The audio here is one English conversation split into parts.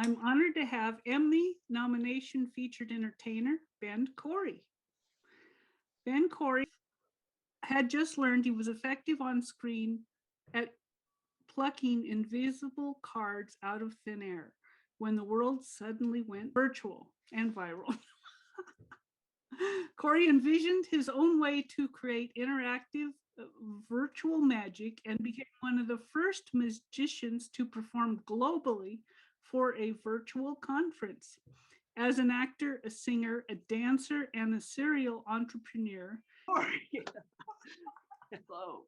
I'm honored to have Emmy nomination featured entertainer, Ben Cory. Ben Cory had just learned he was effective on screen at plucking invisible cards out of thin air when the world suddenly went virtual and viral. Cory envisioned his own way to create interactive virtual magic and became one of the first magicians to perform globally for a virtual conference. As an actor, a singer, a dancer, and a serial entrepreneur. Hello.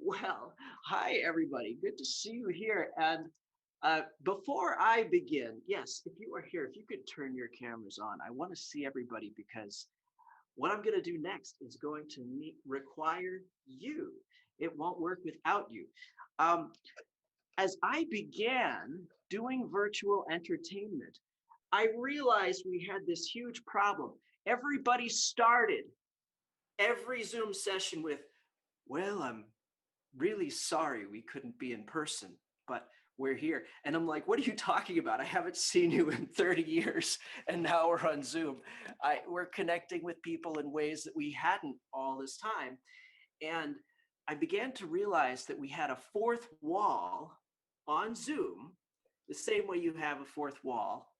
Well, hi, everybody. Good to see you here. And before I begin, yes, if you are here, if you could turn your cameras on, I want to see everybody because what I'm going to do next is going to require you. It won't work without you. As I began doing virtual entertainment, I realized we had this huge problem. Everybody started every Zoom session with, well, I'm really sorry we couldn't be in person, but we're here. And I'm like, what are you talking about? I haven't seen you in 30 years and now we're on Zoom. We're connecting with people in ways that we hadn't all this time. And I began to realize that we had a fourth wall on Zoom, the same way you have a fourth wall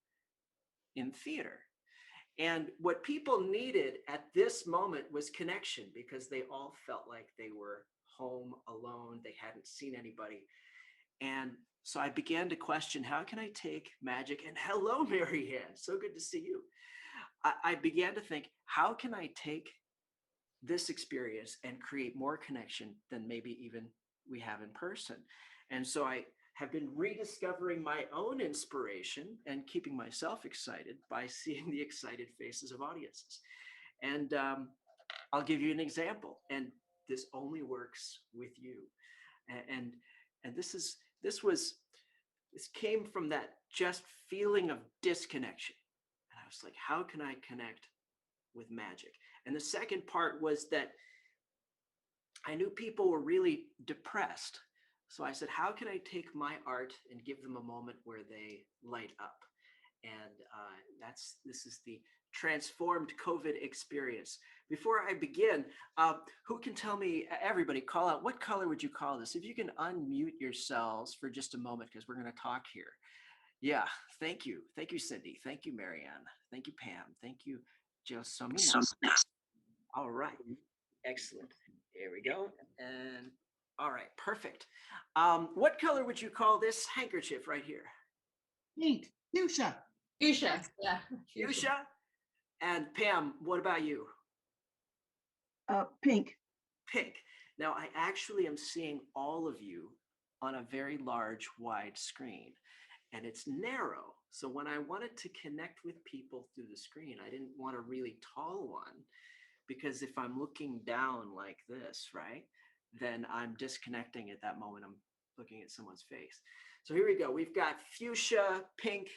in theater. And what people needed at this moment was connection because they all felt like they were home alone. They hadn't seen anybody. And so I began to question, how can I take magic? And hello, Mary Ann, so good to see you. I began to think, how can I take this experience and create more connection than maybe even we have in person? And so I have been rediscovering my own inspiration and keeping myself excited by seeing the excited faces of audiences. And I'll give you an example. And this only works with you. And this came from that just feeling of disconnection. And I was like, how can I connect with magic? And the second part was that I knew people were really depressed. So I said, how can I take my art and give them a moment where they light up? And this is the transformed COVID experience. Before I begin, who can tell me, everybody call out, what color would you call this? If you can unmute yourselves for just a moment, because we're going to talk here. Yeah, thank you. Thank you, Cindy. Thank you, Marianne. Thank you, Pam. Thank you, Josomina. All right, excellent. Here we go. And all right, perfect. What color would you call this handkerchief right here? Pink, fuchsia. Fuchsia, yeah. Fuchsia. And Pam, what about you? Pink. Pink. Now, I actually am seeing all of you on a very large, wide screen, and it's narrow. So when I wanted to connect with people through the screen, I didn't want a really tall one, because if I'm looking down like this, right, then I'm disconnecting at that moment. I'm looking at someone's face. So here we go. We've got fuchsia, pink,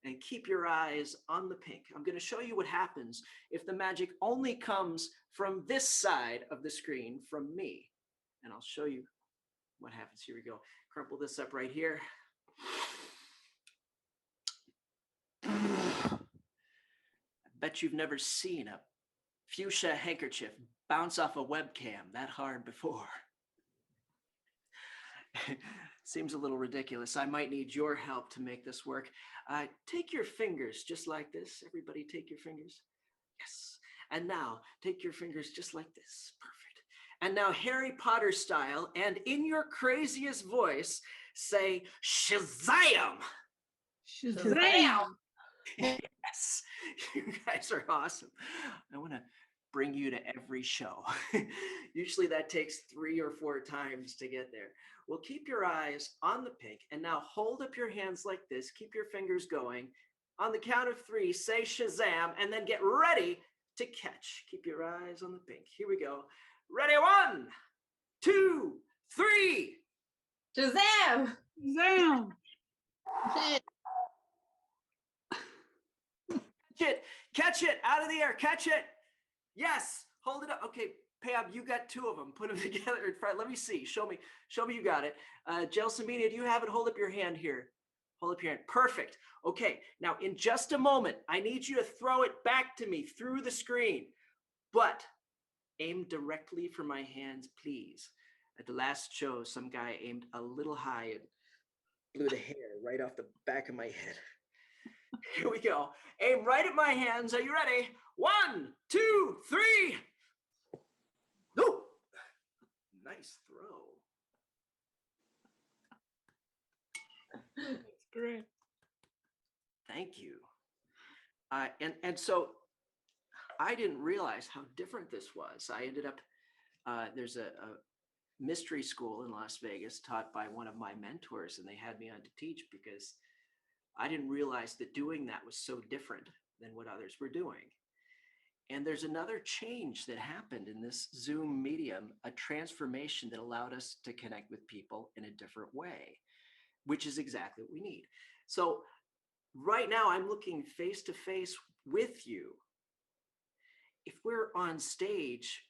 and keep your eyes on the pink. I'm going to show you what happens if the magic only comes from this side of the screen, from me. And I'll show you what happens. Here we go. Crumple this up right here. I bet you've never seen a fuchsia handkerchief bounce off a webcam that hard before. Seems a little ridiculous. I might need your help to make this work. Take your fingers just like this. Everybody take your fingers. Yes. And now take your fingers just like this. Perfect. And now Harry Potter style, and in your craziest voice, say Shazam! Shazam! Yes, you guys are awesome. I want to bring you to every show. Usually that takes 3 or 4 times to get there. Well, keep your eyes on the pink, and now hold up your hands like this. Keep your fingers going. On the count of 3, say Shazam, and then get ready to catch. Keep your eyes on the pink. Here we go. Ready, 1, 2, 3. Shazam! Shazam! Catch it out of the air. Catch it. Yes. Hold it up. Okay, Pam, you got 2 of them. Put them together in front. Let me see. Show me you got it. Jentzen, do you have it? Hold up your hand here. Hold up your hand. Perfect. Okay, now in just a moment, I need you to throw it back to me through the screen, but aim directly for my hands, please. At the last show, some guy aimed a little high and blew the hair right off the back of my head. Here we go. Aim right at my hands. Are you ready? 1, 2, 3. No. Nice throw. That's great. Thank you. And so I didn't realize how different this was. I ended up, there's a mystery school in Las Vegas taught by one of my mentors, and they had me on to teach because I didn't realize that doing that was so different than what others were doing. And there's another change that happened in this Zoom medium, a transformation that allowed us to connect with people in a different way, which is exactly what we need. So right now I'm looking face to face with you. If we're on stage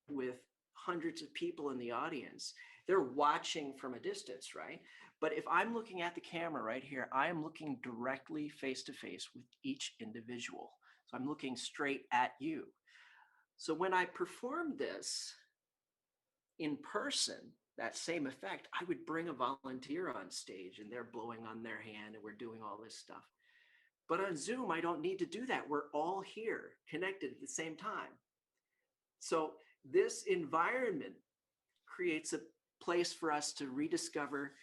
with hundreds of people in the audience, they're watching from a distance, right? But if I'm looking at the camera right here, I am looking directly face to face with each individual. So I'm looking straight at you. So when I performed this in person, that same effect, I would bring a volunteer on stage and they're blowing on their hand and we're doing all this stuff. But on Zoom, I don't need to do that. We're all here connected at the same time. So this environment creates a place for us to rediscover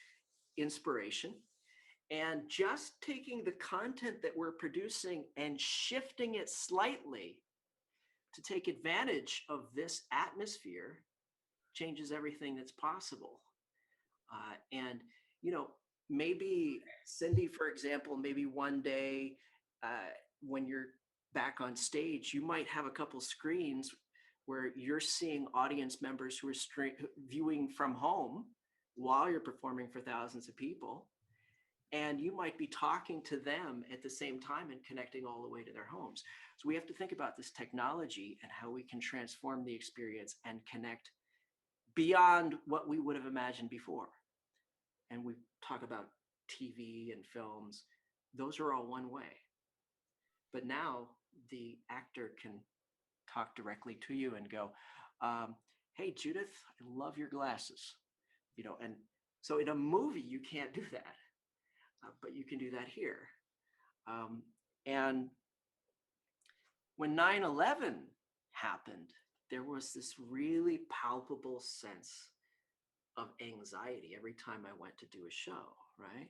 inspiration, and just taking the content that we're producing and shifting it slightly to take advantage of this atmosphere changes everything that's possible. And, you know, maybe Cindy, for example, maybe one day when you're back on stage, you might have a couple screens where you're seeing audience members who are viewing from home while you're performing for thousands of people. And you might be talking to them at the same time and connecting all the way to their homes. So we have to think about this technology and how we can transform the experience and connect beyond what we would have imagined before. And we talk about TV and films. Those are all one way. But now the actor can talk directly to you and go, hey, Judith, I love your glasses. You know, and so in a movie, you can't do that. But you can do that here. And when 9/11 happened, there was this really palpable sense of anxiety every time I went to do a show, right?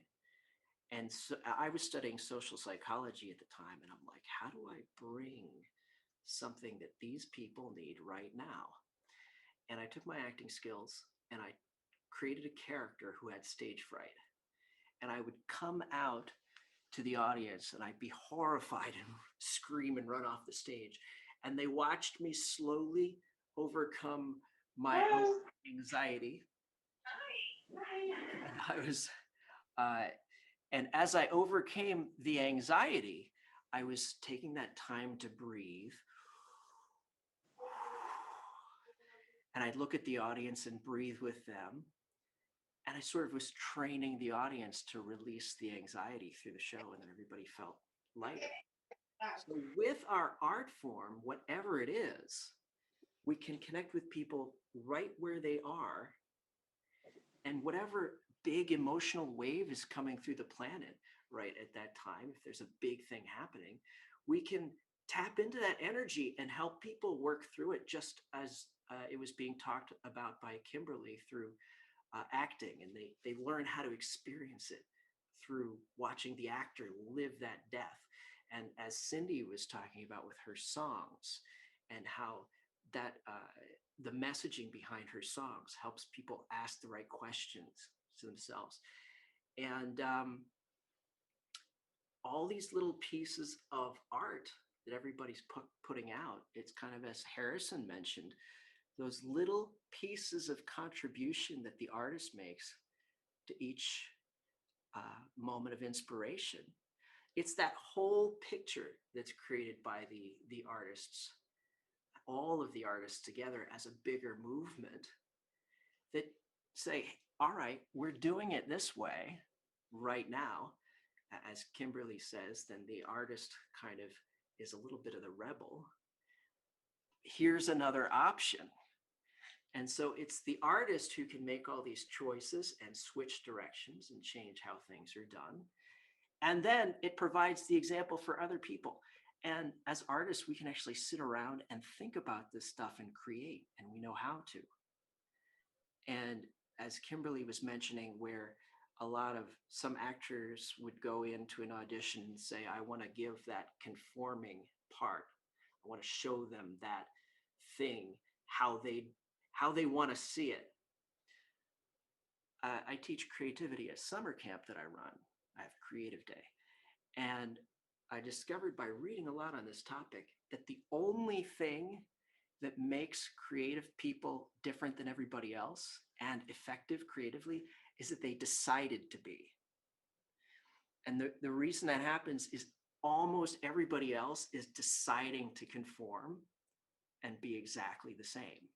And so I was studying social psychology at the time, and I'm like, how do I bring something that these people need right now? And I took my acting skills and I created a character who had stage fright. And I would come out to the audience and I'd be horrified and scream and run off the stage. And they watched me slowly overcome my own anxiety. And I was, and as I overcame the anxiety, I was taking that time to breathe. And I'd look at the audience and breathe with them. And I sort of was training the audience to release the anxiety through the show, and then everybody felt lighter. So with our art form, whatever it is, we can connect with people right where they are. And whatever big emotional wave is coming through the planet right at that time, if there's a big thing happening, we can tap into that energy and help people work through it, just as it was being talked about by Kimberly through acting, and they learn how to experience it through watching the actor live that death. And as Cindy was talking about with her songs, and how that the messaging behind her songs helps people ask the right questions to themselves. And all these little pieces of art that everybody's putting out, it's kind of, as Harrison mentioned, those little pieces of contribution that the artist makes to each moment of inspiration. It's that whole picture that's created by the artists, all of the artists together as a bigger movement that say, all right, we're doing it this way right now. as Kimberly says, then the artist kind of is a little bit of the rebel. Here's another option. And so it's the artist who can make all these choices and switch directions and change how things are done. And then it provides the example for other people. And as artists, we can actually sit around and think about this stuff and create, and we know how to. And as Kimberly was mentioning, where a lot of some actors would go into an audition and say, I want to give that conforming part. I want to show them that thing, how they want to see it. I teach creativity at summer camp that I run. I have Creative Day. And I discovered by reading a lot on this topic that the only thing that makes creative people different than everybody else and effective creatively is that they decided to be. And the reason that happens is almost everybody else is deciding to conform and be exactly the same.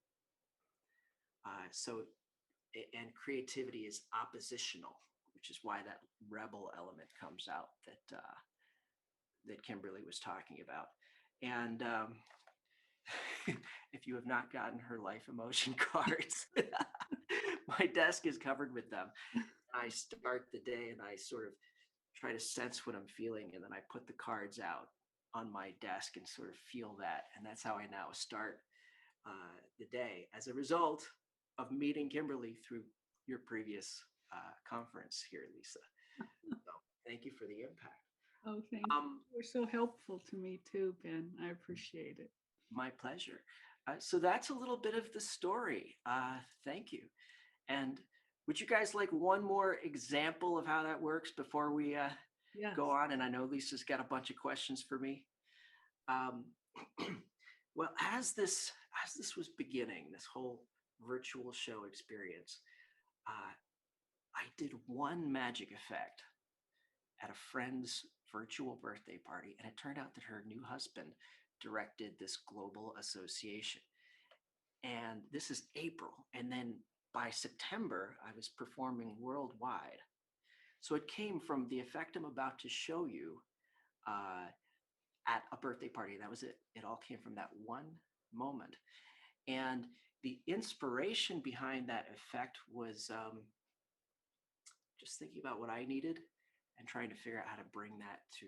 And creativity is oppositional, which is why that rebel element comes out that Kimberly was talking about. And if you have not gotten her life emotion cards, my desk is covered with them. I start the day and I sort of try to sense what I'm feeling, and then I put the cards out on my desk and sort of feel that. And that's how I now start the day, as a result of meeting Kimberly through your previous conference here, Lisa. So thank you for the impact. Oh, thank you. You're so helpful to me too, Ben. I appreciate it. My pleasure. So that's a little bit of the story. Thank you. And would you guys like one more example of how that works before we Yes. go on? And I know Lisa's got a bunch of questions for me. Well, as this was beginning, this whole virtual show experience, I did one magic effect at a friend's virtual birthday party, and it turned out that her new husband directed this global association. And this is April, and then by September, I was performing worldwide. So it came from the effect I'm about to show you at a birthday party. That was it. It all came from that one moment. And the inspiration behind that effect was just thinking about what I needed and trying to figure out how to bring that to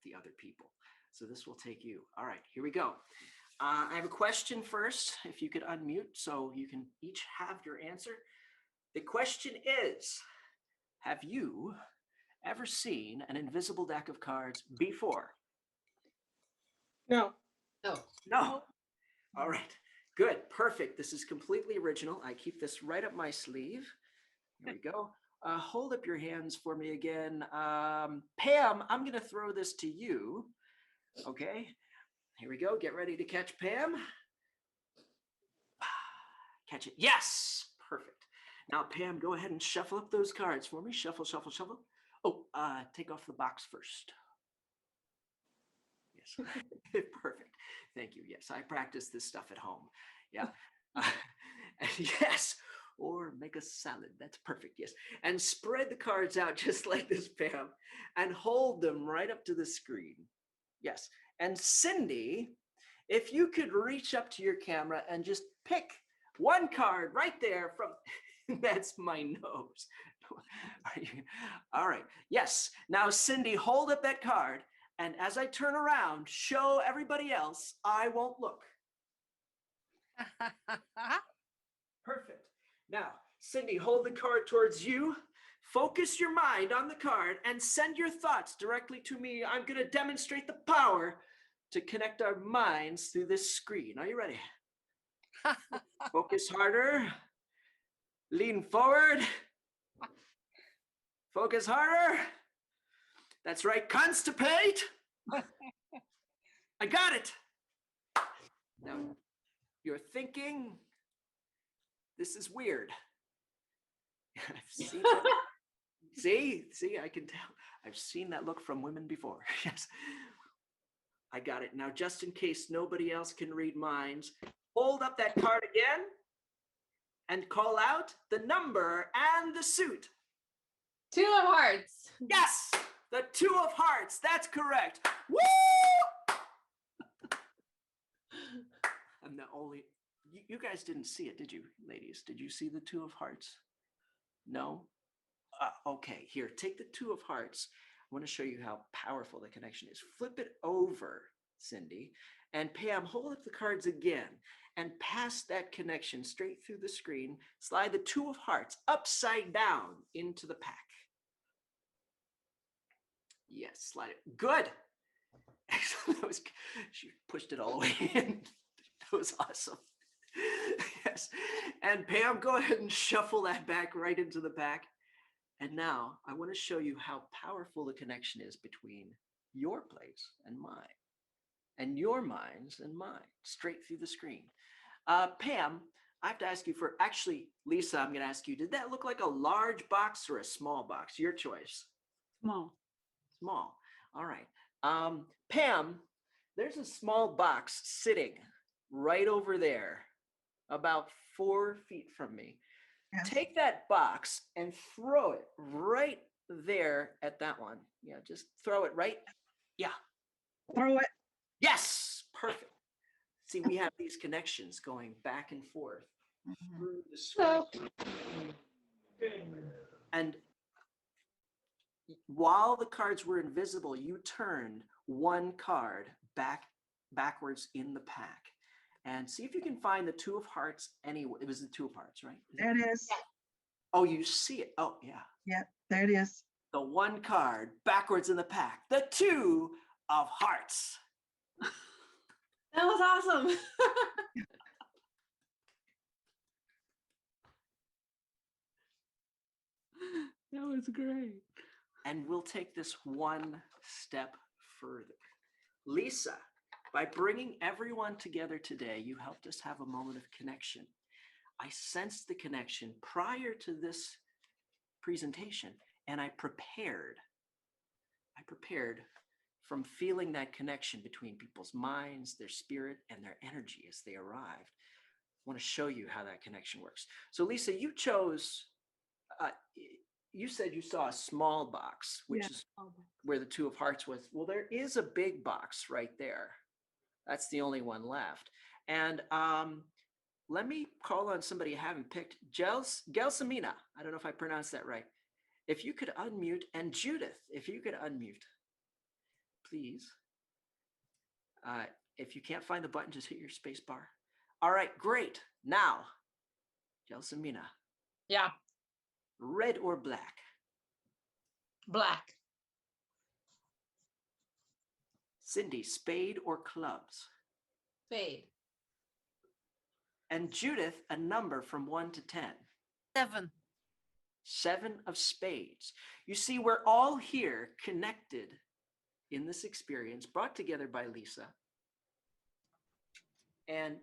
the other people. So this will take you. All right, here we go. I have a question first, if you could unmute so you can each have your answer. The question is, have you ever seen an invisible deck of cards before? No. No. No. All right, good, perfect. This is completely original. I keep this right up my sleeve. Here we go. Hold up your hands for me again. Pam, I'm going to throw this to you. Okay, here we go. Get ready to catch Pam. Catch it. Yes, perfect. Now, Pam, go ahead and shuffle up those cards for me. Shuffle, shuffle, shuffle. Oh, take off the box first. Yes, perfect. Thank you. Yes, I practice this stuff at home. Yeah. Yes. Or make a salad. That's perfect. Yes. And spread the cards out just like this, Pam, and hold them right up to the screen. Yes. And Cindy, if you could reach up to your camera and just pick one card right there from, that's my nose. All right. Yes. Now, Cindy, hold up that card. And as I turn around, show everybody else I won't look. Perfect. Now, Cindy, hold the card towards you. Focus your mind on the card and send your thoughts directly to me. I'm going to demonstrate the power to connect our minds through this screen. Are you ready? Focus harder. Lean forward. Focus harder. That's right. Constipate. I got it. Now, you're thinking, this is weird. I've seen that. See, I can tell. I've seen that look from women before. Yes. I got it. Now, just in case nobody else can read minds, hold up that card again and call out the number and the suit. 2 of hearts. Yes, The 2 of hearts. That's correct. Woo! I'm the only, you guys didn't see it, did you, ladies? Did you see the 2 of hearts? No? Okay, here, take the 2 of hearts. I want to show you how powerful the connection is. Flip it over, Cindy, and Pam, hold up the cards again and pass that connection straight through the screen. Slide the 2 of hearts upside down into the pack. Yes, slide it. Good. Excellent. That was, she pushed it all the way in. That was awesome. Yes. And Pam, go ahead and shuffle that back right into the pack. And now I want to show you how powerful the connection is between your place and mine, and your minds and mine, straight through the screen. Pam, I have to ask you for, actually, Lisa, I'm going to ask you, did that look like a large box or a small box? Your choice. Small. Small. All right. Pam, there's a small box sitting right over there, about 4 feet from me. Yes. Take that box and throw it right there at that one. Yeah, just throw it right. Yeah. Throw it. Yes. Perfect. See, we have these connections going back and forth through the screen. And while the cards were invisible, you turned one card backwards in the pack. And see if you can find the 2 of hearts anywhere. It was the 2 of hearts, right? There it is. Oh, you see it. Oh, yeah. Yep, there it is. The one card backwards in the pack. The 2 of hearts. That was awesome. That was great. And we'll take this one step further. Lisa, by bringing everyone together today, you helped us have a moment of connection. I sensed the connection prior to this presentation, and I prepared from feeling that connection between people's minds, their spirit, and their energy as they arrived. I want to show you how that connection works. So Lisa, you chose, you said you saw a small box, which Yeah. is where the 2 of hearts was. Well, there is a big box right there. That's the only one left. And let me call on somebody I haven't picked. Gelsamina. I don't know if I pronounced that right. If you could unmute, and Judith, if you could unmute, please. If you can't find the button, just hit your space bar. All right, great. Now, Gelsamina, Yeah, red or black? black, Cindy, spade or clubs? Spade. And Judith, a number from 1 to 10. 7. 7 of spades. You see, we're all here connected in this experience, brought together by Lisa. And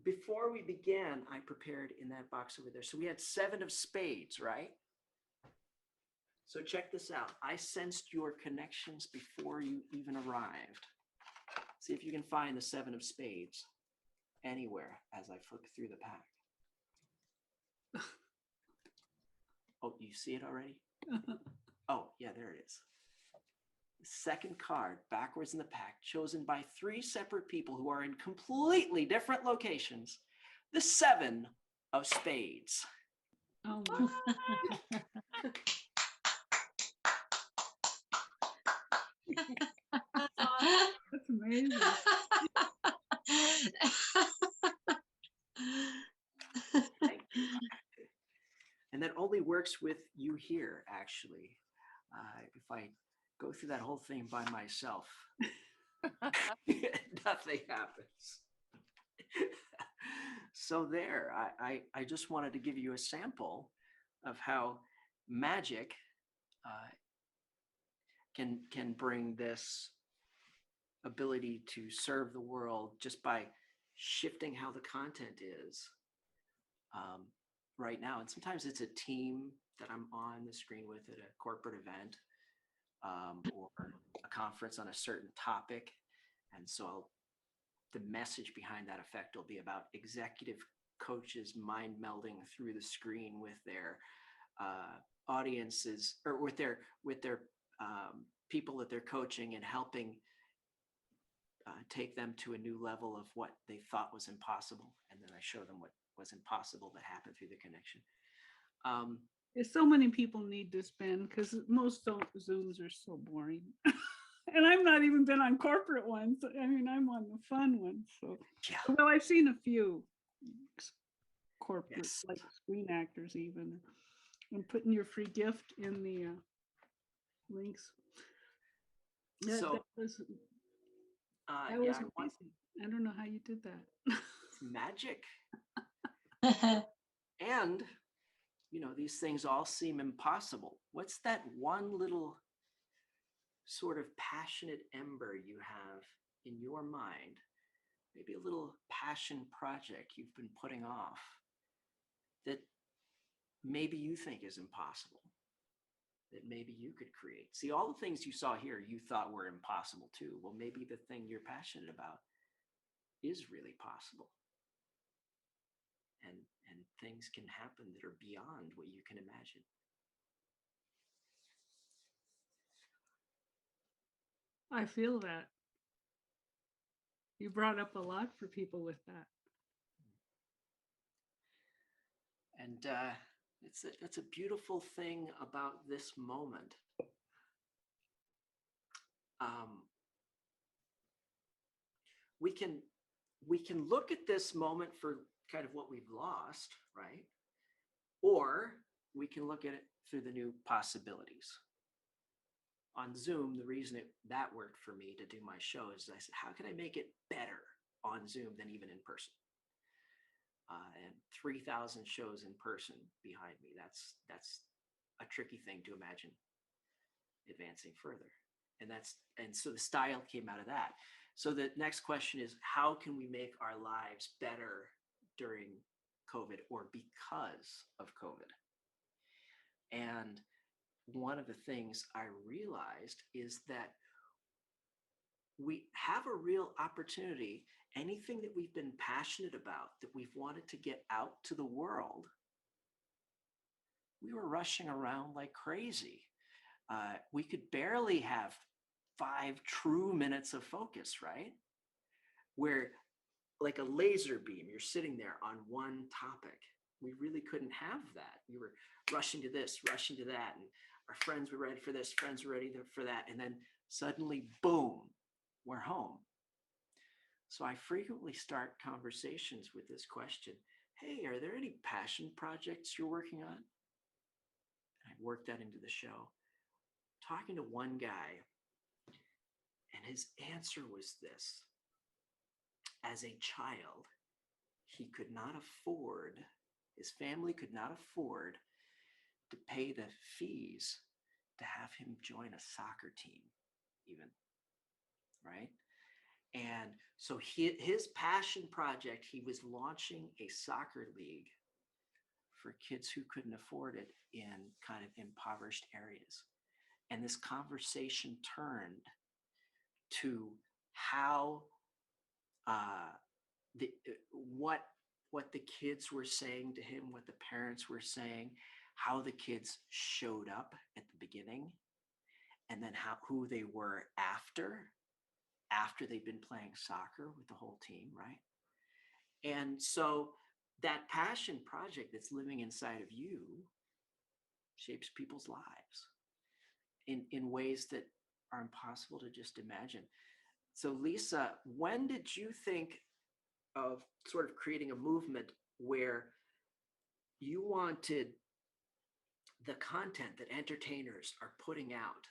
before we began, I prepared in that box over there. So we had 7 of spades, right? So check this out. I sensed your connections before you even arrived. See if you can find the 7 of spades anywhere as I flip through the pack. Oh, you see it already? Oh, yeah, there it is. The second card backwards in the pack, chosen by 3 separate people who are in completely different locations. The 7 of spades. Oh, that's amazing. Thank you. And that only works with you here, actually. If I go through that whole thing by myself, nothing happens. So there, I just wanted to give you a sample of how magic can bring this ability to serve the world just by shifting how the content is right now. And sometimes it's a team that I'm on the screen with at a corporate event or a conference on a certain topic. And so the message behind that effect will be about executive coaches mind melding through the screen with their audiences, or with their people that they're coaching and helping take them to a new level of what they thought was impossible. And then I show them what was impossible that happened through the connection. There's so many people need this, Ben, because most Zooms are so boring. And I've not even been on corporate ones. I mean, I'm on the fun ones. So, Yeah. well, I've seen a few corporate, Yes. like Screen Actors even. And putting your free gift in the links. So, that was yeah, amazing. I don't know how you did that. it's magic. And, you know, these things all seem impossible. What's that one little sort of passionate ember you have in your mind? Maybe a little passion project you've been putting off that maybe you think is impossible, that maybe you could create. See, all the things you saw here you thought were impossible too. Well, maybe the thing you're passionate about is really possible. And things can happen that are beyond what you can imagine. I feel that. You brought up a lot for people with that. And it's a beautiful thing about this moment. We can look at this moment for kind of what we've lost, right? Or we can look at it through the new possibilities. On Zoom, the reason that worked for me to do my show is I said, how can I make it better on Zoom than even in person? And 3,000 shows in person behind me. That's a tricky thing to imagine advancing further. And so the style came out of that. So the next question is, how can we make our lives better during COVID or because of COVID? And one of the things I realized is that we have a real opportunity. Anything that we've been passionate about, that we've wanted to get out to the world, we were rushing around like crazy. We could barely have 5 true minutes of focus, right? Where like a laser beam, you're sitting there on one topic. We really couldn't have that. We were rushing to this, rushing to that. And our friends were ready for this, friends were ready for that. And then suddenly, boom, we're home. So I frequently start conversations with this question. Hey, are there any passion projects you're working on? And I worked that into the show. Talking to one guy, and his answer was this. As a child, he could not afford, his family could not afford to pay the fees to have him join a soccer team, even, right? And so his passion project, he was launching a soccer league for kids who couldn't afford it in kind of impoverished areas. And this conversation turned to how what the kids were saying to him, what the parents were saying, how the kids showed up at the beginning, and then who they were after they'd been playing soccer with the whole team, right? And so that passion project that's living inside of you shapes people's lives in ways that are impossible to just imagine. So Lisa, when did you think of sort of creating a movement where you wanted the content that entertainers are putting out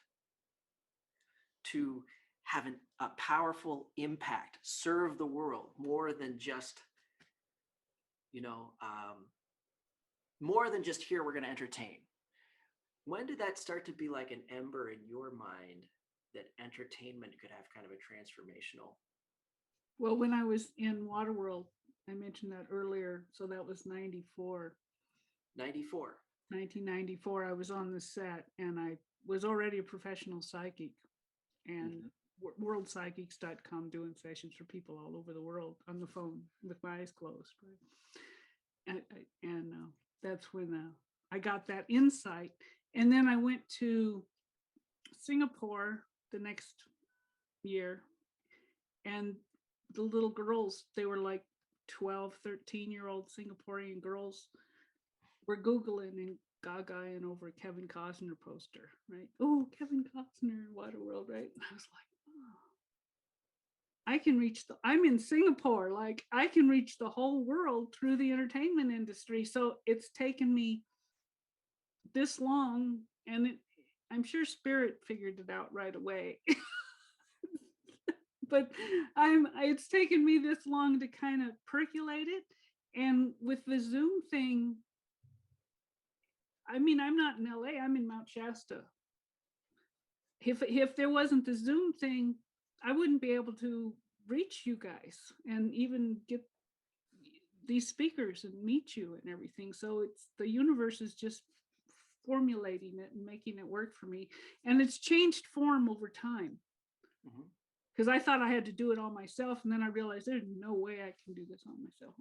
to have a powerful impact, serve the world more than just, more than just here, we're going to entertain? When did that start to be like an ember in your mind that entertainment could have kind of a transformational? Well, when I was in Waterworld, I mentioned that earlier. So that was 94. 1994, I was on the set and I was already a professional psychic and worldpsychics.com doing sessions for people all over the world on the phone with my eyes closed. Right? And that's when I got that insight. And then I went to Singapore the next year, and the little girls, they were like 12, 13-year-old Singaporean girls, were Googling and Gaga over a Kevin Costner poster, right? Oh, Kevin Costner, Waterworld, right? And I was like, oh, I can reach I'm in Singapore, like I can reach the whole world through the entertainment industry. So it's taken me this long, and I'm sure Spirit figured it out right away. But it's taken me this long to kind of percolate it. And with the Zoom thing, I mean, I'm not in LA, I'm in Mount Shasta. If there wasn't the Zoom thing, I wouldn't be able to reach you guys and even get these speakers and meet you and everything. So it's the universe is just formulating it and making it work for me. And it's changed form over time. Because I thought I had to do it all myself. And then I realized there's no way I can do this on myself.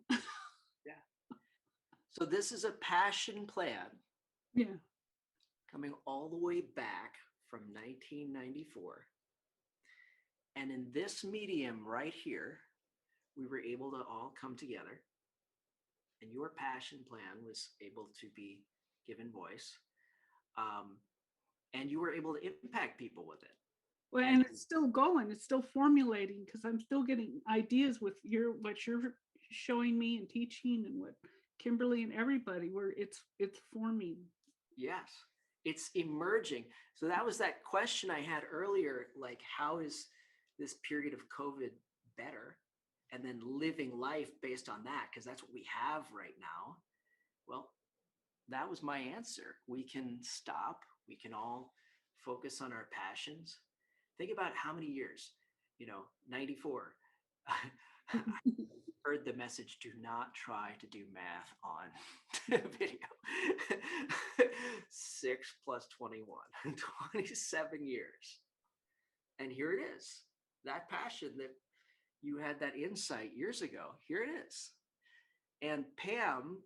Yeah. So this is a passion plan. Yeah. Coming all the way back from 1994. And in this medium right here, we were able to all come together. And your passion plan was able to be given voice. And you were able to impact people with it. Well, and it's still going, it's still formulating, because I'm still getting ideas with what you're showing me and teaching, and what Kimberly and everybody, where it's forming. Yes, it's emerging. So that was that question I had earlier, like, how is this period of COVID better? And then living life based on that, because that's what we have right now. Well, that was my answer. We can stop. We can all focus on our passions. Think about how many years, 94. I heard the message, do not try to do math on video. 6 plus 21, 27 years. And here it is, that passion that you had, that insight years ago, here it is. And Pam,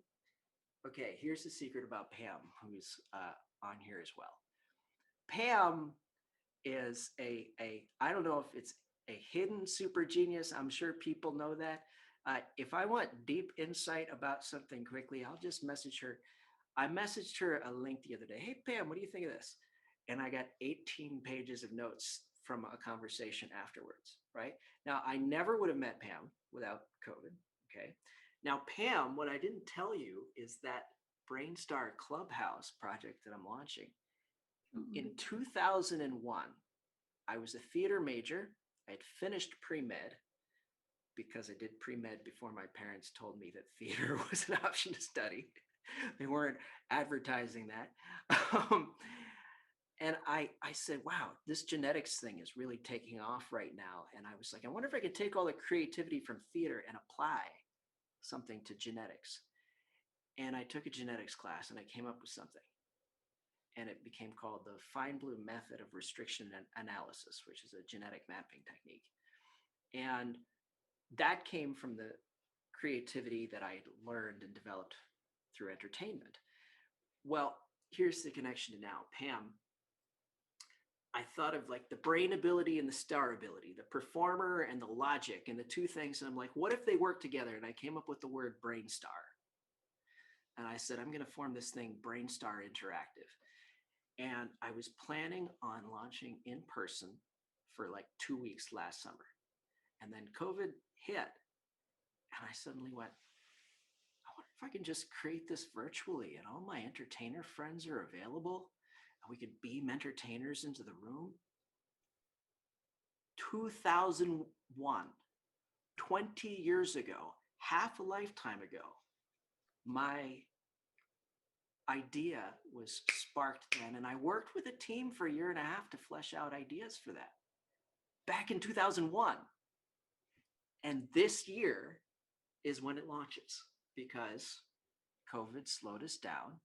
okay, here's the secret about Pam, who's on here as well. Pam is I don't know if it's a hidden super genius. I'm sure people know that. If I want deep insight about something quickly, I'll just message her. I messaged her a link the other day. Hey, Pam, what do you think of this? And I got 18 pages of notes from a conversation afterwards, right? Now, I never would have met Pam without COVID, okay? Now, Pam, what I didn't tell you is that Brainstar Clubhouse project that I'm launching. In 2001, I was a theater major. I had finished pre-med because I did pre-med before my parents told me that theater was an option to study. They weren't advertising that. And I said, wow, this genetics thing is really taking off right now. And I was like, I wonder if I could take all the creativity from theater and apply something to genetics. And I took a genetics class and I came up with something. And it became called the Fine Blue Method of Restriction Analysis, which is a genetic mapping technique. And that came from the creativity that I had learned and developed through entertainment. Well, here's the connection to now. Pam, I thought of like the brain ability and the star ability, the performer and the logic, and the two things. And I'm like, what if they work together? And I came up with the word brainstar. And I said, I'm going to form this thing, Brainstar Interactive. And I was planning on launching in person for like 2 weeks last summer. And then COVID hit. And I suddenly went, I wonder if I can just create this virtually and all my entertainer friends are available and we could beam entertainers into the room. 2001, 20 years ago, half a lifetime ago, my idea was sparked then, and I worked with a team for a year and a half to flesh out ideas for that back in 2001. And this year is when it launches because COVID slowed us down.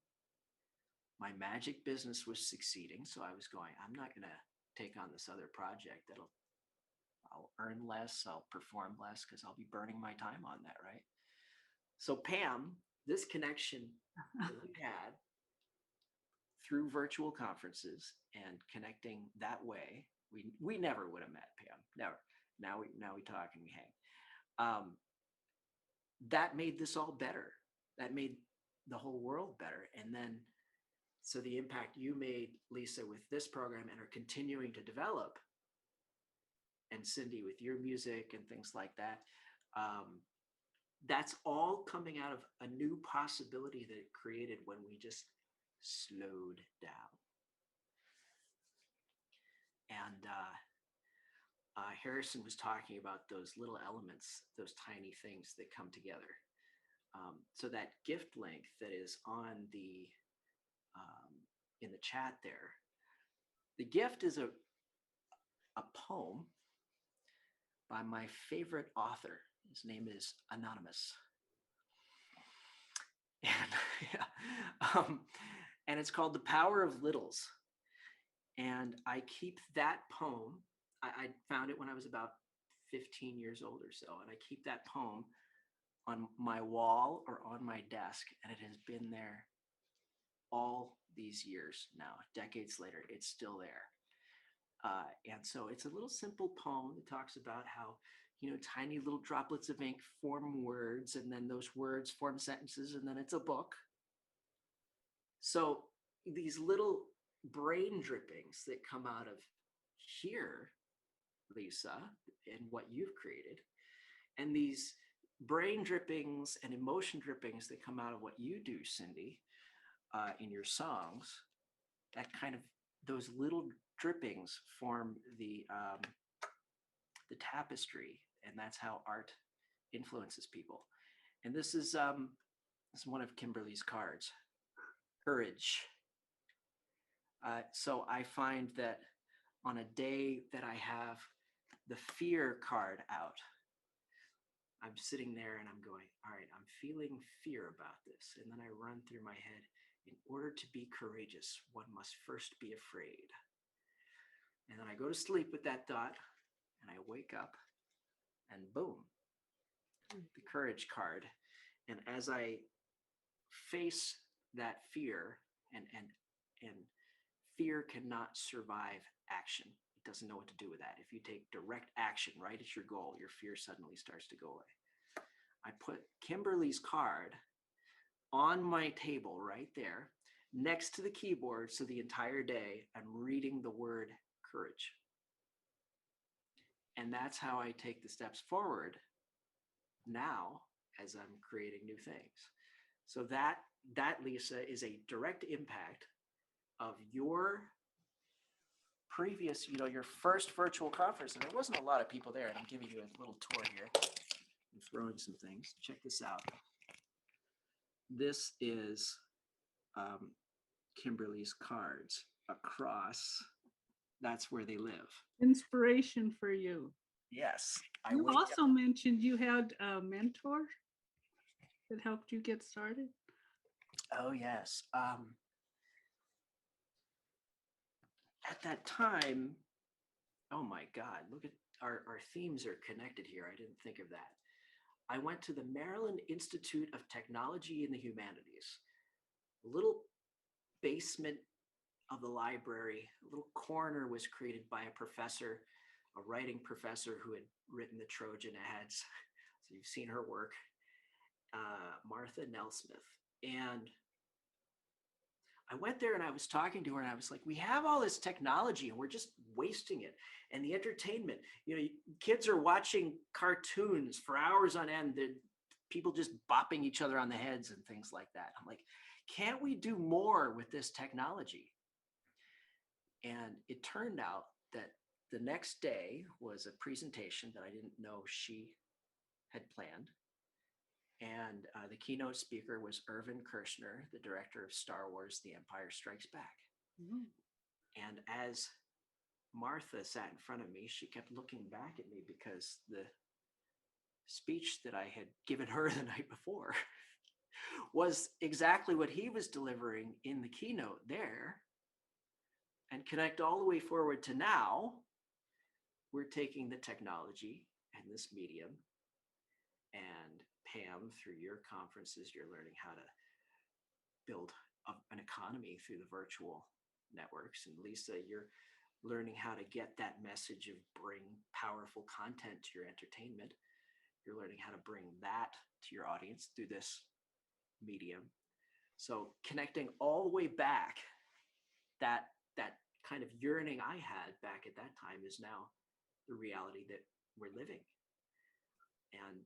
My magic business was succeeding, so I was going, I'm not going to take on this other project I'll earn less, I'll perform less because I'll be burning my time on that, right? So Pam, this connection that we had through virtual conferences and connecting that way. We never would have met, Pam. Never. Now we talk and we hang. That made this all better. That made the whole world better. And then, so the impact you made, Lisa, with this program and are continuing to develop, and Cindy with your music and things like that, that's all coming out of a new possibility that it created when we just slowed down. And Harrison was talking about those little elements, those tiny things that come together. So that gift link that is on the in the chat there, the gift is a poem by my favorite author. His name is Anonymous. And, and it's called The Power of Littles. And I keep that poem, I found it when I was about 15 years old or so, and I keep that poem on my wall or on my desk, and it has been there all these years now, decades later, it's still there. And so it's a little simple poem that talks about how, tiny little droplets of ink form words, and then those words form sentences, and then it's a book. So these little brain drippings that come out of here, Lisa, and what you've created, and these brain drippings and emotion drippings that come out of what you do, Cindy, in your songs, that kind of, those little drippings form the tapestry, and that's how art influences people. And this is one of Kimberly's cards, courage. So I find that on a day that I have the fear card out, I'm sitting there and I'm going, all right, I'm feeling fear about this. And then I run through my head, in order to be courageous, one must first be afraid. And then I go to sleep with that thought, and I wake up, and boom, the courage card. And as I face that fear, and fear cannot survive action. It doesn't know what to do with that. If you take direct action right at your goal, your fear suddenly starts to go away. I put Kimberly's card on my table right there next to the keyboard, so the entire day I'm reading the word courage. And that's how I take the steps forward now as I'm creating new things. So that Lisa, is a direct impact of your previous, your first virtual conference. And there wasn't a lot of people there, and I'm giving you a little tour here. I'm throwing some things. Check this out. This is Kimberly's cards across. That's where they live. Inspiration for you. Yes. You also mentioned you had a mentor that helped you get started. Oh, yes. At that time, oh my God, look at our themes are connected here. I didn't think of that. I went to the Maryland Institute of Technology and the Humanities, a little basement of the library. A little corner was created by a professor, a writing professor who had written the Trojan ads. So you've seen her work, Martha Nelsmith. And I went there and I was talking to her and I was like, we have all this technology and we're just wasting it. And the entertainment, kids are watching cartoons for hours on end. People just bopping each other on the heads and things like that. I'm like, can't we do more with this technology? And it turned out that the next day was a presentation that I didn't know she had planned. And the keynote speaker was Irvin Kershner, the director of Star Wars, The Empire Strikes Back. Mm-hmm. And as Martha sat in front of me, she kept looking back at me because the speech that I had given her the night before was exactly what he was delivering in the keynote there. And connect all the way forward to now, we're taking the technology and this medium, and Pam, through your conferences, you're learning how to build an economy through the virtual networks. And Lisa, you're learning how to get that message of bring powerful content to your entertainment. You're learning how to bring that to your audience through this medium. So connecting all the way back, that kind of yearning I had back at that time is now the reality that we're living. And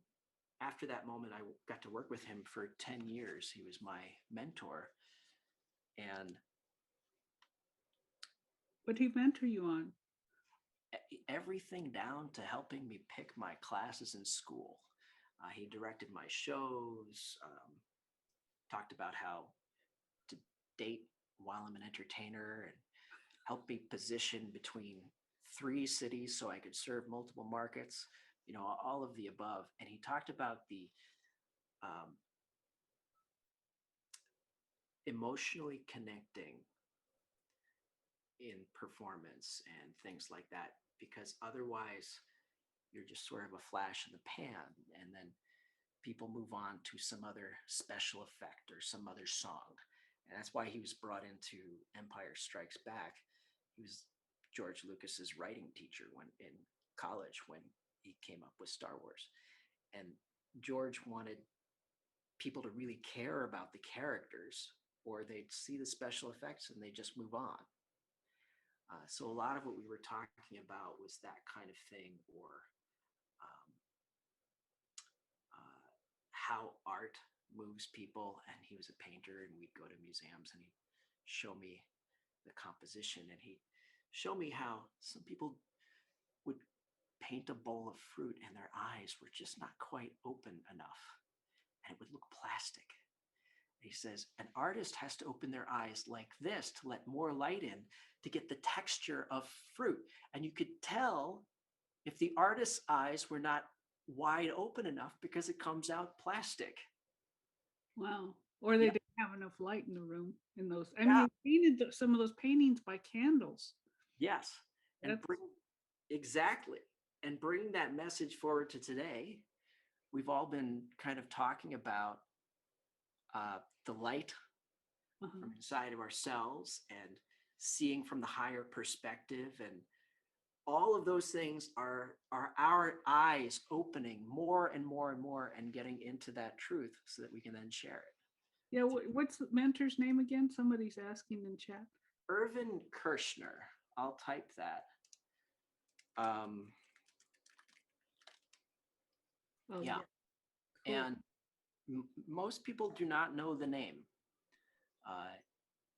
after that moment, I got to work with him for 10 years. He was my mentor. And What did he mentor you on? everything down to helping me pick my classes in school. He directed my shows, talked about how to date while I'm an entertainer, and helped me position between 3 cities so I could serve multiple markets, all of the above. And he talked about the emotionally connecting in performance and things like that, because otherwise you're just sort of a flash in the pan, and then people move on to some other special effect or some other song. And that's why he was brought into Empire Strikes Back. He was George Lucas's writing teacher when in college, when he came up with Star Wars. And George wanted people to really care about the characters, or they'd see the special effects and they just move on. So a lot of what we were talking about was that kind of thing, or how art moves people. And he was a painter, and we'd go to museums and he'd show me the composition, and he'd show me how some people would paint a bowl of fruit and their eyes were just not quite open enough, and it would look plastic. He says, an artist has to open their eyes like this to let more light in to get the texture of fruit. And you could tell if the artist's eyes were not wide open enough because it comes out plastic. Wow. Or they Yeah. didn't have enough light in the room in those. I Yeah. mean, he painted some of those paintings by candles. Yes. And That's exactly. And bringing that message forward to today, we've all been kind of talking about the light from inside of ourselves and seeing from the higher perspective, and all of those things are our eyes opening more and more and more and getting into that truth so that we can then share it. Yeah. What's the mentor's name again? Somebody's asking in chat. Irvin Kershner. I'll type that. Oh, Yeah. Cool. And most people do not know the name.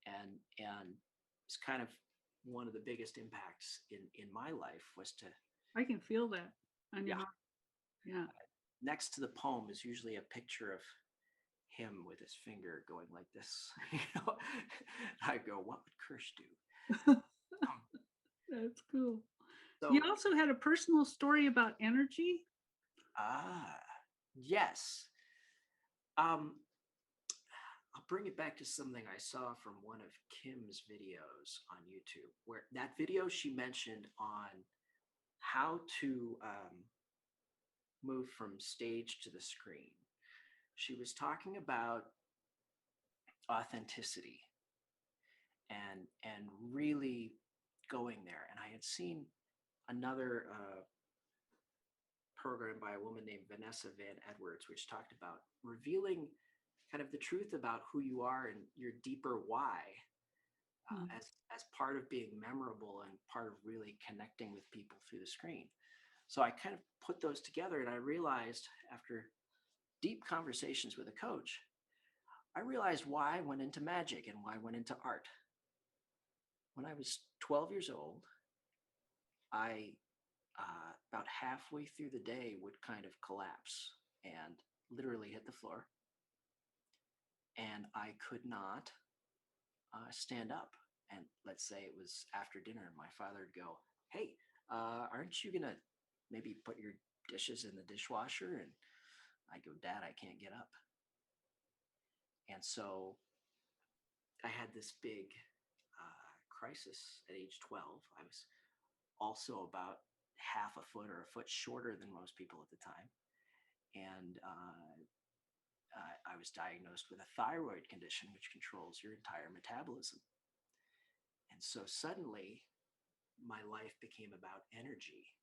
And it's kind of one of the biggest impacts in my life was to, I can feel that on your Yeah. heart. Yeah. next to the poem is usually a picture of him with his finger going like this. I go, what would Kirsch do? That's cool. So, You also had a personal story about energy. yes. I'll bring it back to something I saw from one of Kim's videos on YouTube, where that video she mentioned on how to move from stage to the screen. She was talking about authenticity and really going there. And I had seen another program by a woman named Vanessa Van Edwards, which talked about revealing kind of the truth about who you are and your deeper why as part of being memorable and part of really connecting with people through the screen. So I kind of put those together, and I realized after deep conversations with a coach, I realized why I went into magic and why I went into art. When I was 12 years old, I about halfway through the day would kind of collapse and literally hit the floor. And I could not stand up. And let's say it was after dinner, and my father would go, hey, aren't you gonna maybe put your dishes in the dishwasher? And I go, Dad, I can't get up. And so I had this big crisis at age 12. I was also about half a foot or a foot shorter than most people at the time. And I was diagnosed with a thyroid condition, which controls your entire metabolism. And so suddenly my life became about energy.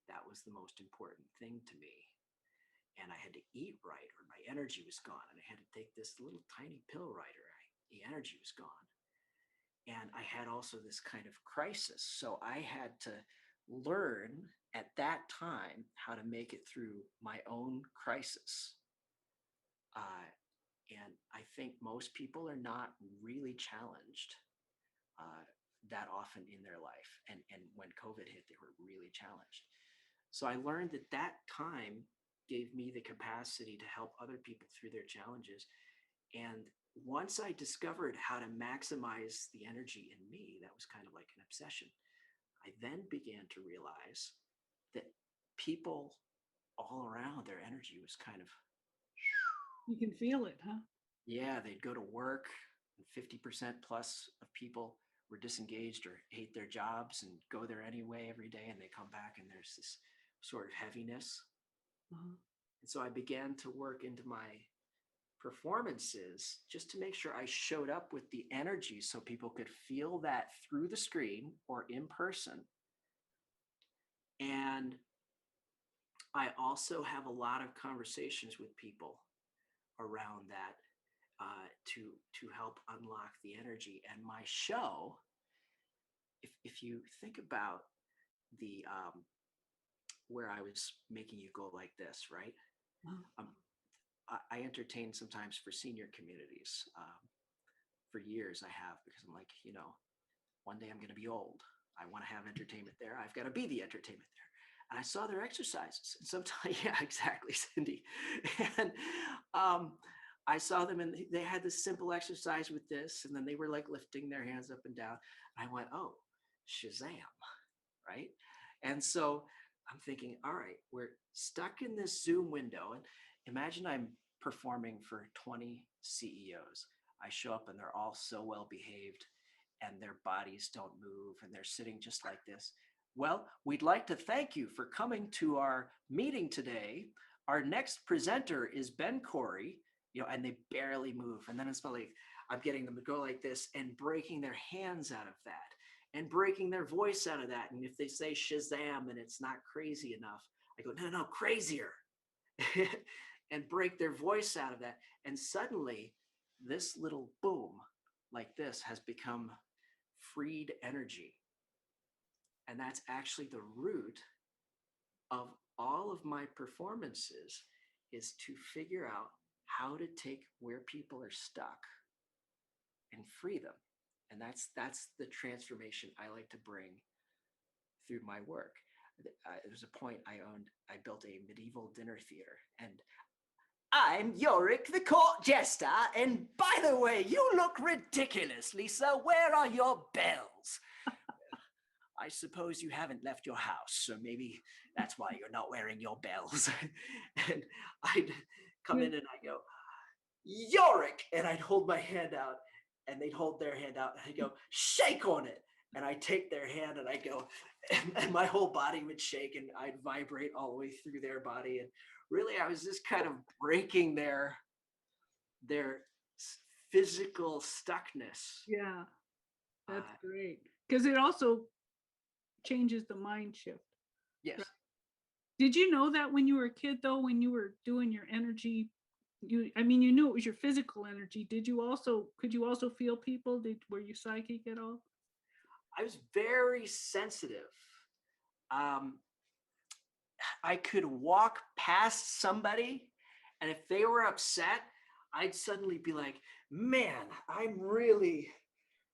That was the most important thing to me. And I had to eat right or my energy was gone. And I had to take this little tiny pill right or the energy was gone. And I had also this kind of crisis. So I had to learn at that time how to make it through my own crisis. And I think most people are not really challenged that often in their life. And when COVID hit, they were really challenged. So I learned that that time gave me the capacity to help other people through their challenges. And once I discovered how to maximize the energy in me, that was kind of like an obsession. I then began to realize that people all around, their energy was kind of, You can feel it, huh? yeah, they'd go to work and 50% plus of people were disengaged or hate their jobs and go there anyway every day. And they come back and there's this sort of heaviness. Uh-huh. And so I began to work into my performances just to make sure I showed up with the energy so people could feel that through the screen or in person. And I also have a lot of conversations with people around that to help unlock the energy. And my show, if you think about the where I was making you go like this, right? I entertain sometimes for senior communities. For years I have, because I'm like, one day I'm going to be old. I want to have entertainment there. I've got to be the entertainment there. And I saw their exercises. And sometimes, yeah, exactly, Cindy. And I saw them and they had this simple exercise with this. And then they were like lifting their hands up and down. And I went, oh, Shazam, right? And so I'm thinking, all right, we're stuck in this Zoom window. And imagine I'm performing for 20 CEOs. I show up and they're all so well behaved and their bodies don't move and they're sitting just like this. Well, we'd like to thank you for coming to our meeting today. Our next presenter is Ben Cory, and they barely move. And then it's like, I'm getting them to go like this and breaking their hands out of that and breaking their voice out of that. And if they say Shazam and it's not crazy enough, I go, no, crazier. And break their voice out of that. And suddenly this little boom like this has become freed energy. And that's actually the root of all of my performances, is to figure out how to take where people are stuck and free them. And that's the transformation I like to bring through my work. There's a point I built a medieval dinner theater, and I'm Yorick, the court jester, and by the way, you look ridiculous, Lisa. Where are your bells? I suppose you haven't left your house, so maybe that's why you're not wearing your bells. And I'd come in and I go, Yorick, and I'd hold my hand out, and they'd hold their hand out, and I'd go, shake on it. And I take their hand and I go, and my whole body would shake and I'd vibrate all the way through their body. And really, I was just kind of breaking their physical stuckness. Yeah, that's great. Because it also changes the mind shift. Yes. Right? Did you know that when you were a kid, though, when you were doing your energy, you knew it was your physical energy. Could you also feel people? Were you psychic at all? I was very sensitive. I could walk past somebody, and if they were upset, I'd suddenly be like, man, I'm really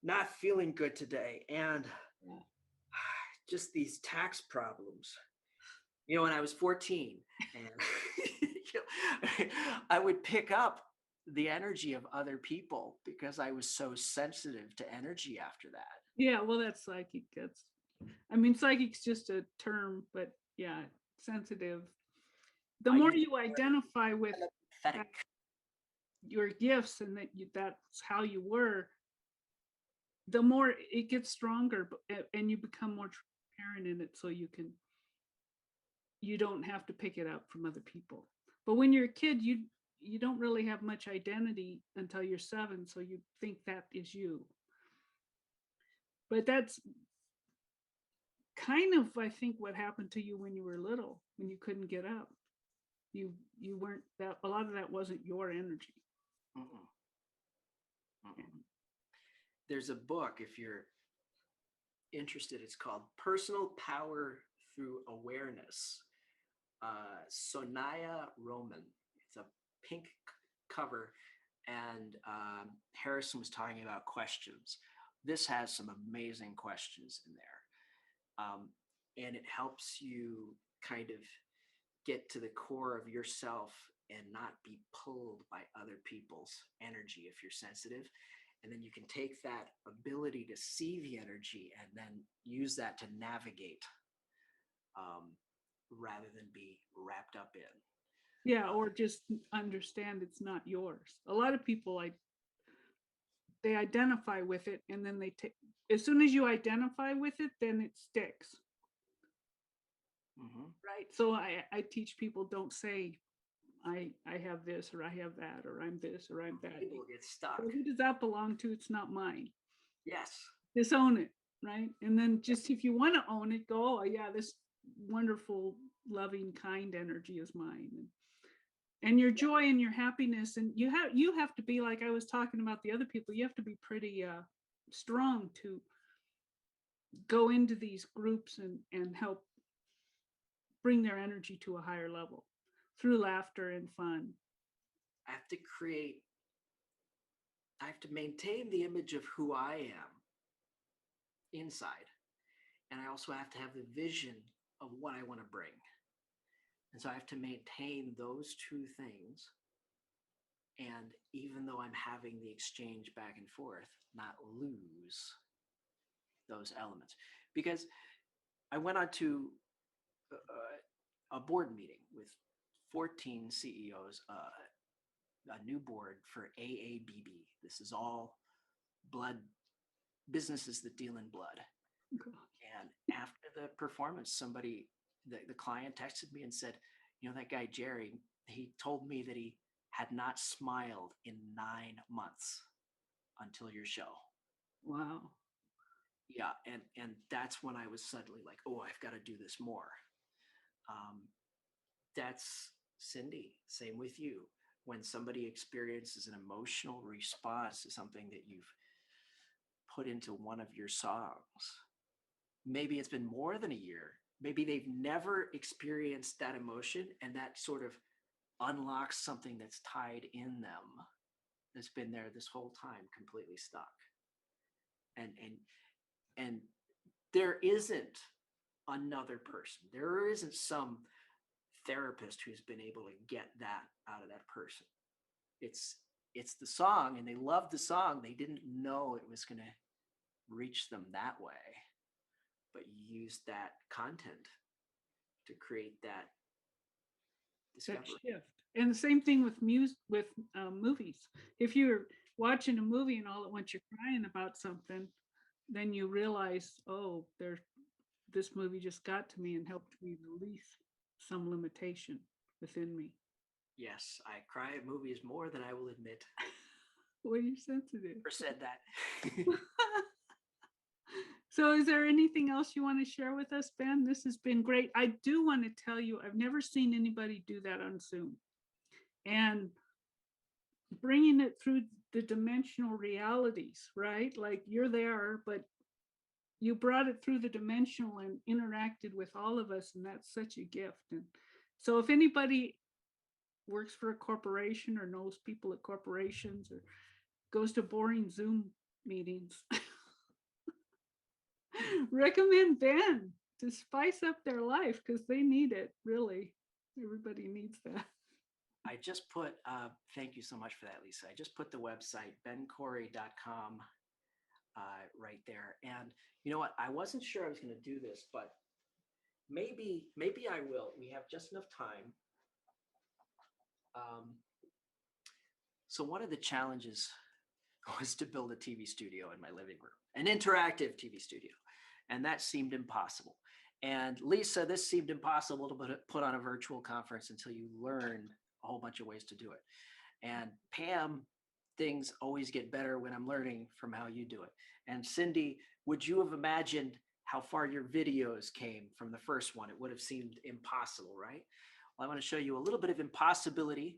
not feeling good today. And just these tax problems. When I was 14, and I would pick up the energy of other people because I was so sensitive to energy after that. Yeah, well, that's psychic. Psychic's just a term, but yeah, sensitive. The more you identify with your gifts and that's how you were, the more it gets stronger, and you become more transparent in it, so you don't have to pick it up from other people. But when you're a kid, you don't really have much identity until you're 7, so you think that is you. But that's kind of, I think, what happened to you when you were little, when you couldn't get up. You weren't that, a lot of that wasn't your energy. Mm-mm. There's a book, if you're interested, it's called Personal Power Through Awareness. Sonaya Roman. It's a pink cover, and Harrison was talking about questions. This has some amazing questions in there, and it helps you kind of get to the core of yourself and not be pulled by other people's energy if you're sensitive. And then you can take that ability to see the energy and then use that to navigate, rather than be wrapped up in. Yeah, or just understand it's not yours. A lot of people, like, they identify with it, and then they take, as soon as you identify with it, then it sticks. Mm-hmm. Right. So I teach people, don't say I have this or I have that or I'm this or I'm that. People get stuck. So who does that belong to? It's not mine. Yes. Disown it, right? And then just, if you want to own it, go, oh yeah, this wonderful, loving, kind energy is mine. And your joy and your happiness, and you have to be, like I was talking about the other people, you have to be pretty strong to go into these groups and help bring their energy to a higher level through laughter and fun. I have to maintain the image of who I am inside. And I also have to have the vision of what I want to bring. And so I have to maintain those two things. And even though I'm having the exchange back and forth, not lose those elements. Because I went on to a board meeting with 14 CEOs, a new board for AABB. This is all blood businesses that deal in blood. Okay. And after the performance, the client texted me and said, you know, that guy, Jerry, he told me that he had not smiled in 9 months until your show. Wow. Yeah. And that's when I was suddenly like, oh, I've got to do this more. That's Cindy. Same with you. When somebody experiences an emotional response to something that you've put into one of your songs, maybe it's been more than a year. Maybe they've never experienced that emotion, and that sort of unlocks something that's tied in them, that's been there this whole time, completely stuck. And there isn't another person. There isn't some therapist who's been able to get that out of that person. It's the song, and they loved the song. They didn't know it was going to reach them that way, but you use that content to create that discovery. That shift. And the same thing with music, with movies. If you're watching a movie and all at once you're crying about something, then you realize, oh, this movie just got to me and helped me release some limitation within me. Yes, I cry at movies more than I will admit. Well, you're sensitive. Never said that. So is there anything else you want to share with us, Ben? This has been great. I do want to tell you, I've never seen anybody do that on Zoom. And bringing it through the dimensional realities, right? Like, you're there, but you brought it through the dimensional and interacted with all of us, and that's such a gift. And so if anybody works for a corporation or knows people at corporations or goes to boring Zoom meetings, recommend Ben to spice up their life, because they need it, really. Everybody needs that. I just put, thank you so much for that, Lisa. I just put the website, bencory.com, right there. And you know what? I wasn't sure I was going to do this, but maybe I will. We have just enough time. So one of the challenges was to build a TV studio in my living room, an interactive TV studio. And that seemed impossible. And Lisa, this seemed impossible to put on a virtual conference until you learned a whole bunch of ways to do it. And Pam, things always get better when I'm learning from how you do it. And Cindy, would you have imagined how far your videos came from the first one? It would have seemed impossible, right? Well, I want to show you a little bit of impossibility.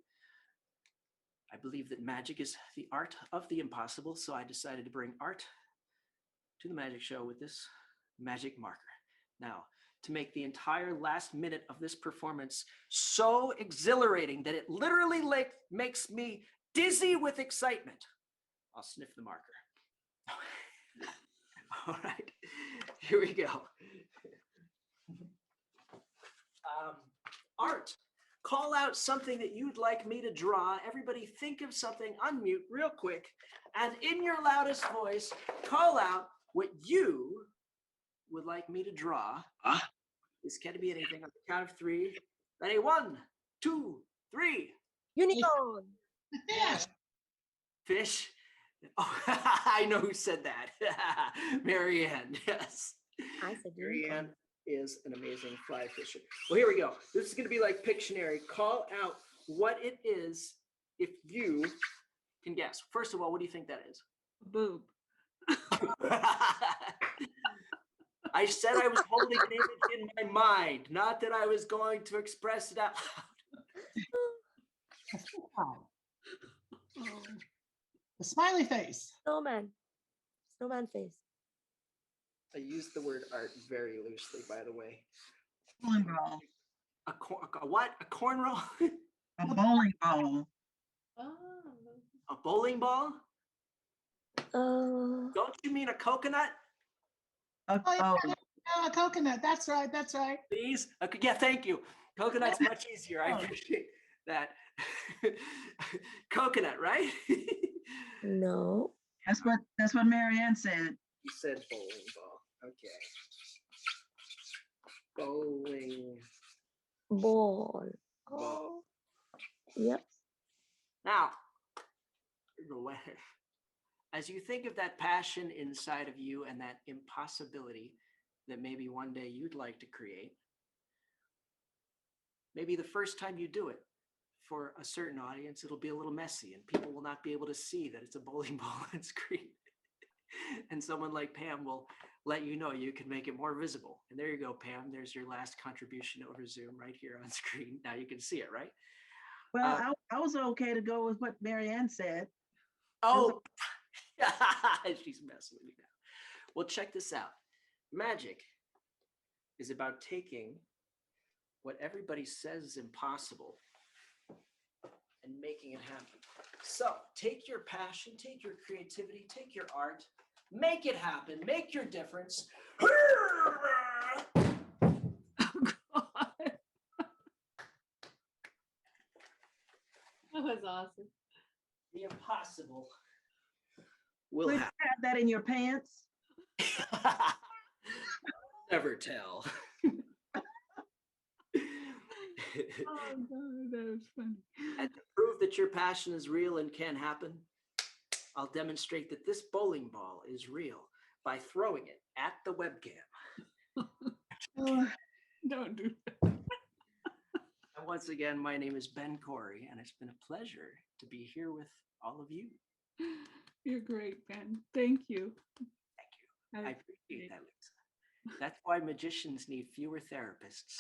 I believe that magic is the art of the impossible, so I decided to bring art to the magic show with this magic marker. Now, to make the entire last minute of this performance so exhilarating that it literally makes me dizzy with excitement, I'll sniff the marker. All right, here we go. Art. Call out something that you'd like me to draw. Everybody think of something, unmute real quick, and in your loudest voice, call out what you would like me to draw. This can't be anything. On the count of three. Ready? 1, 2, 3. Unicorn. Yes. Fish. Oh, I know who said that. Marianne, yes. I said Marianne is an amazing fly fisher. Well, here we go. This is going to be like Pictionary. Call out what it is if you can guess. First of all, what do you think that is? Boob. I said I was holding an image in my mind, not that I was going to express it out loud. The smiley face. Snowman. Snowman face. I used the word art very loosely, by the way. Bowling ball. A what? A cornrow? A bowling ball. Oh. A bowling ball? Uh, Don't you mean a coconut? A Oh, yeah. bowl. Oh, a coconut. That's right. That's right. Please? Okay, yeah, thank you. Coconut's much easier. I appreciate that. Coconut, right? no. That's what Marianne said. You said bowling ball. Okay. Bowling Ball. ball. Yep. Now, as you think of that passion inside of you and that impossibility that maybe one day you'd like to create, maybe the first time you do it for a certain audience, it'll be a little messy and people will not be able to see that it's a bowling ball on screen. And someone like Pam will let you know you can make it more visible. And there you go, Pam. There's your last contribution over Zoom right here on screen. Now you can see it, right? Well, I was okay to go with what Marianne said. Oh, she's messing with me now. Well, check this out. Magic is about taking what everybody says is impossible and making it happen. So take your passion, take your creativity, take your art, make it happen, make your difference. That was awesome. The impossible will Please happen. have that in your pants. Never tell. Oh, God, that was funny. And to prove that your passion is real and can happen, I'll demonstrate that this bowling ball is real by throwing it at the webcam. Don't do that. And once again, my name is Ben Cory, and it's been a pleasure to be here with all of you. You're great, Ben. Thank you. I appreciate that, Lisa. That's why magicians need fewer therapists.